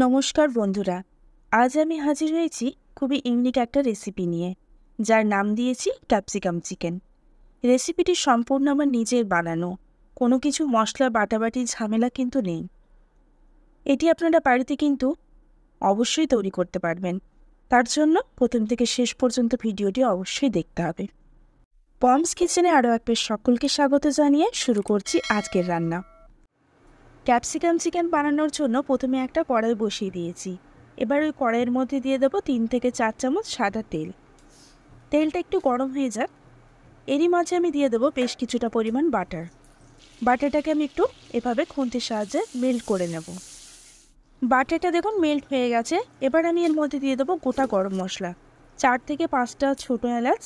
নমস্কার বন্ধুরা, আজ আমি হাজির হয়েছি খুবই ইউনিক একটা রেসিপি নিয়ে, যার নাম দিয়েছি ক্যাপসিকাম চিকেন। রেসিপিটি সম্পূর্ণ আমার নিজের বানানো, কোনো কিছু মশলা বাটাবাটির ঝামেলা কিন্তু নেই। এটি আপনারা বাড়িতে কিন্তু অবশ্যই তৈরি করতে পারবেন। তার জন্য প্রথম থেকে শেষ পর্যন্ত ভিডিওটি অবশ্যই দেখতে হবে। পমস কিচেনে আরও একবার সকলকে স্বাগত জানিয়ে শুরু করছি আজকের রান্না। ক্যাপসিকাম চিকেন বানানোর জন্য প্রথমে একটা কড়াই বসিয়ে দিয়েছি। এবার ওই কড়াইয়ের মধ্যে দিয়ে দেবো 3 থেকে 4 চামচ সাদা তেল। তেলটা একটু গরম হয়ে যাক, এরই মাঝে আমি দিয়ে দেবো বেশ কিছুটা পরিমাণ বাটার। বাটারটাকে আমি একটু এভাবে খুন্তির সাহায্যে মেল্ট করে নেব। বাটারটা দেখুন মেল্ট হয়ে গেছে। এবার আমি এর মধ্যে দিয়ে দেবো গোটা গরম মশলা, 4 থেকে 5টা ছোটো এলাচ,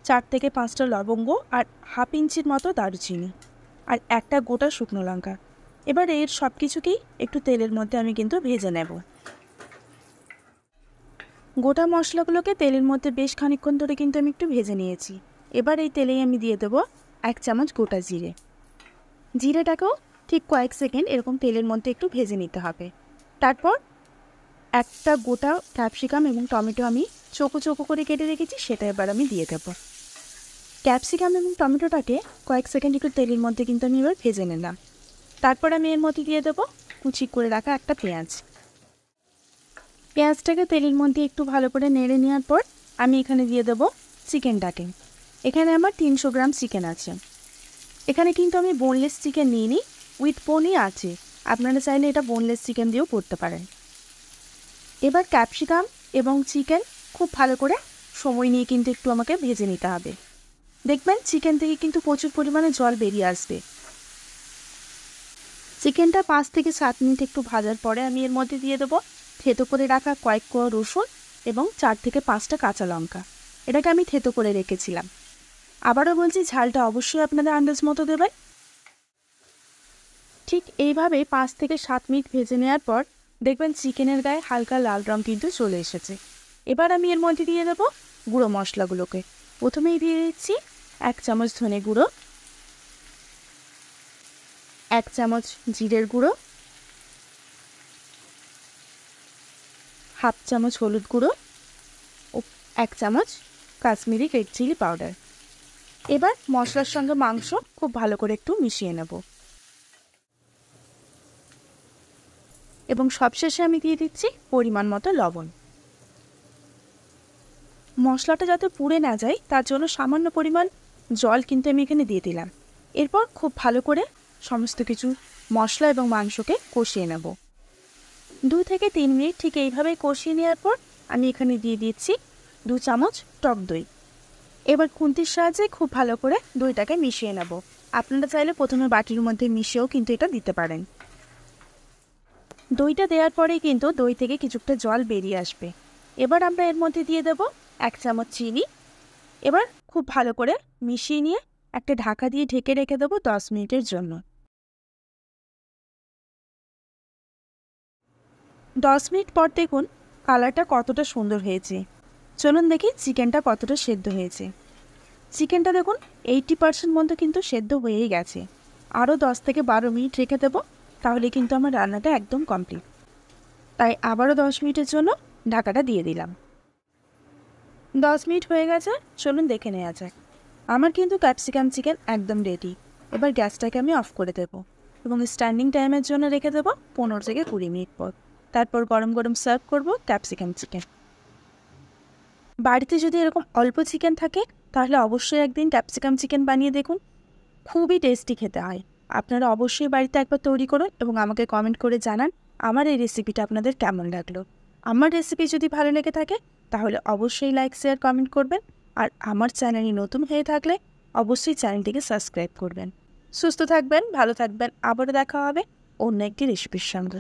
4 থেকে 5টা লবঙ্গ, আর হাফ ইঞ্চির মতো দারুচিনি, আর একটা গোটা শুকনো লঙ্কা। এবার এর সব কিছুকেই একটু তেলের মধ্যে আমি কিন্তু ভেজে নেব। গোটা মশলাগুলোকে তেলের মধ্যে বেশ খানিকক্ষণ ধরে কিন্তু আমি একটু ভেজে নিয়েছি। এবার এই তেলেই আমি দিয়ে দেবো 1 চামচ গোটা জিরে। জিরেটাকেও ঠিক কয়েক সেকেন্ড এরকম তেলের মধ্যে একটু ভেজে নিতে হবে। তারপর একটা গোটা ক্যাপসিকাম এবং টমেটো আমি চোখো চোখো করে কেটে রেখেছি, সেটা এবার আমি দিয়ে দেবো। ক্যাপসিকাম এবং টমেটোটাকে কয়েক সেকেন্ড একটু তেলের মধ্যে কিন্তু আমি এবার ভেজে নিলাম। তারপর আমি এর মধ্যে দিয়ে দেবো কুচি করে রাখা একটা পেঁয়াজ। পেঁয়াজটাকে তেলের মধ্যে একটু ভালো করে নেড়ে নেওয়ার পর আমি এখানে দিয়ে দেবো চিকেনটাকে। এখানে আমার 300 গ্রাম চিকেন আছে। এখানে কিন্তু আমি বোনলেস চিকেন নিইনি, উইথ বোনই আছে। আপনারা চাইলে এটা বোনলেস চিকেন দিয়েও করতে পারেন। এবার ক্যাপসিকাম এবং চিকেন খুব ভালো করে সময় নিয়ে কিন্তু একটু আমাকে ভেজে নিতে হবে। দেখবেন চিকেন থেকে কিন্তু প্রচুর পরিমাণে জল বেরিয়ে আসবে। চিকেনটা 5 থেকে 7 মিনিট একটু ভাজার পরে আমি এর মধ্যে দিয়ে দেবো থেতো করে রাখা কয়েক কোয়া রসুন এবং 4 থেকে 5টা কাঁচা লঙ্কা। এটাকে আমি থেতো করে রেখেছিলাম। আবারও বলছি, ঝালটা অবশ্যই আপনাদের আন্দাজ মতো দেবেন। ঠিক এইভাবে 5 থেকে 7 মিনিট ভেজে নেওয়ার পর দেখবেন চিকেনের গায়ে হালকা লাল রং কিন্তু চলে এসেছে। এবার আমি এর মধ্যে দিয়ে দেবো গুঁড়ো মশলাগুলোকে। প্রথমেই দিয়ে দিচ্ছি 1 চামচ ধনে গুঁড়ো, 1 চামচ জিরের গুঁড়ো, হাফ চামচ হলুদ গুঁড়ো ও 1 চামচ কাশ্মীরি রেড চিলি পাউডার। এবার মশলার সঙ্গে মাংস খুব ভালো করে একটু মিশিয়ে নেব এবং সবশেষে আমি দিয়ে দিচ্ছি পরিমাণ মতো লবণ। মশলাটা যাতে পুড়ে না যায় তার জন্য সামান্য পরিমাণ জল কিন্তু আমি এখানে দিয়ে দিলাম। এরপর খুব ভালো করে সমস্ত কিছু মশলা এবং মাংসকে কষিয়ে নেব। 2 থেকে 3 মিনিট ঠিক এইভাবেই কষিয়ে নেওয়ার পর আমি এখানে দিয়ে দিচ্ছি 2 চামচ টক দই। এবার খুন্তির সাহায্যে খুব ভালো করে দইটাকে মিশিয়ে নেব। আপনারা চাইলে প্রথমে বাটির মধ্যে মিশিয়েও কিন্তু এটা দিতে পারেন। দইটা দেওয়ার পরেই কিন্তু দই থেকে কিছুটা জল বেরিয়ে আসবে। এবার আমরা এর মধ্যে দিয়ে দেব 1 চামচ চিনি। এবার খুব ভালো করে মিশিয়ে নিয়ে একটা ঢাকা দিয়ে ঢেকে রেখে দেবো 10 মিনিটের জন্য। 10 মিনিট পর দেখুন কালারটা কতটা সুন্দর হয়েছে। চলুন দেখি চিকেনটা কতটা সেদ্ধ হয়েছে। চিকেনটা দেখুন 80% মতো কিন্তু সেদ্ধ হয়েই গেছে। আরও 10 থেকে 12 মিনিট রেখে দেবো, তাহলে কিন্তু আমার রান্নাটা একদম কমপ্লিট। তাই আবারও 10 মিনিটের জন্য ঢাকাটা দিয়ে দিলাম। 10 মিনিট হয়ে গেছে, চলুন দেখে নেওয়া যাক। আমার কিন্তু ক্যাপসিকাম চিকেন একদম রেডি। এবার গ্যাসটাকে আমি অফ করে দেবো এবং স্ট্যান্ডিং টাইমের জন্য রেখে দেবো 15 থেকে 20 মিনিট পর। তারপর গরম গরম সার্ভ করব ক্যাপসিকাম চিকেন। বাড়িতে যদি এরকম অল্প চিকেন থাকে তাহলে অবশ্যই একদিন ক্যাপসিকাম চিকেন বানিয়ে দেখুন, খুবই টেস্টি খেতে হয়। আপনারা অবশ্যই বাড়িতে একবার তৈরি করুন এবং আমাকে কমেন্ট করে জানান আমার এই রেসিপিটা আপনাদের কেমন লাগলো। আমার রেসিপি যদি ভালো লেগে থাকে তাহলে অবশ্যই লাইক, শেয়ার, কমেন্ট করবেন। আর আমার চ্যানেলে নতুন হয়ে থাকলে অবশ্যই চ্যানেলটিকে সাবস্ক্রাইব করবেন। সুস্থ থাকবেন, ভালো থাকবেন। আবারও দেখা হবে অন্য একটি রেসিপির সঙ্গে।